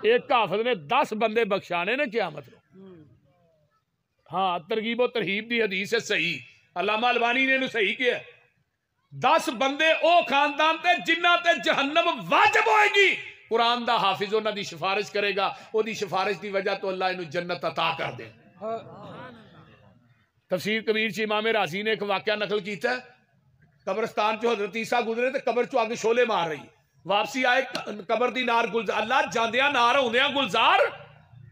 एक हाफिज ने 10 बंदे बख्शाने ने क़यामत को। हाँ, तरगीबो तरहीब दी हदीस है सही, अल्लामा अलबानी ने सही किया। 10 बंदे ओ खानदान ते जिन्हां ते जहन्नम वाजिब होएगी, कुरान दा हाफिज उन्हां दी सिफारिश करेगा, ओदी सिफारिश की वजह तो अल्लाह इन्हू जन्नत अता कर दे। तफसीर कबीर च इमाम राजी ने एक वाकया नकल किया है, कब्रस्तान चो हजरत ईसा गुजरे तो कब्र चो अग शोले मार रही, वापसी आए कब्र दी नार गुलजार, अल्लाह जांदियां नार होंदियां गुलजार,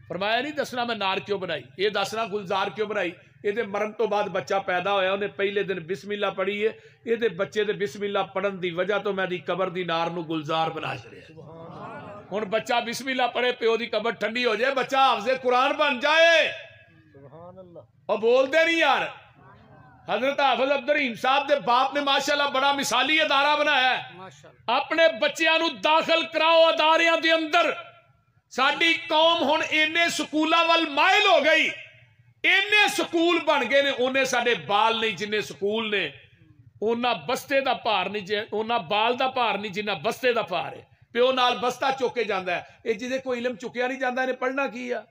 फरमाया नहीं दसना मैं नार क्यों बनाई, ये दसना गुलजार क्यों बनाई। ये मरण तो बाद बच्चा पैदा होया, उन्हें पहले दिन बिस्मिल्ला पढ़ी है, ये बच्चे दे बिस्मिल्ला पढ़न की वजह तो मैं कबर दी नार नू गुलजार बना छड़िया। हुण बच्चा बिस्मिल्ला पढ़े, प्यो की कबर ठंडी हो जाए, बच्चा हाफिज़े कुरान बन जाए। और बोलते नहीं यार, हजरत हाफिज अब्दुल रहीम साहब के बाप ने माशाअल्लाह बड़ा मिसाली अदारा बनाया है, अपने बच्चों को दाखिल कराओ अदारियां के अंदर। साडी कौम हुण इन्ने स्कूलों वाल माइल हो गई, इन्ने स्कूल बन गए ने, उन्हें साडे बाल नहीं जिन्ने स्कूल ने, उन्ना बस्ते का भार नहीं, उन्ना बाल का भार नहीं जिन्ना बस्ते का भार है। प्यो नाल बस्ता चुके जाता है, ये जिसे कोई इलम चुकया नहीं जाता, इन्हें पढ़ना की आ।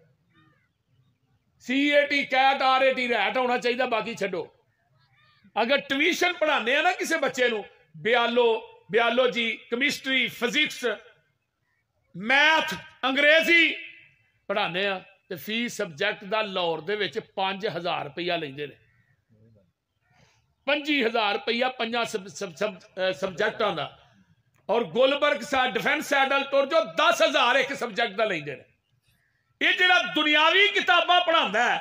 CAT कैट RAT रैट होना चाहिए, बाकी छड्डो। अगर ट्यूशन पढ़ाने ना किसी बच्चे नू, बियालोजी, केमिस्ट्री, फिजिक्स, मैथ, अंग्रेजी पढ़ाने तो फीस सबजैक्ट का लाहौर दे विच 5000 रुपया लेंदे ने, 25,000 रुपया 5 सबजैक्टां दा। और गुलबर्ग सा डिफेंस सैडल तुर जो 10,000 एक सबजैक्ट का लेंदे ने। ये जिहड़ा दुनियावी किताबां पढ़ांदा है,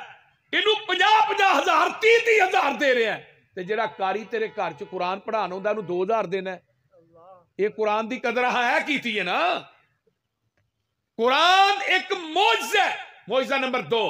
इनू 50,000 30,000 दे रहा है, ते जिहड़ा कारी तेरे घर च कुरान पढ़ाना हुंदा उहनू 2,000 देना है। ये कुरान की कदर है कीती है ना। कुरान एक मोइज़ा है। मोइज़ा नंबर 2,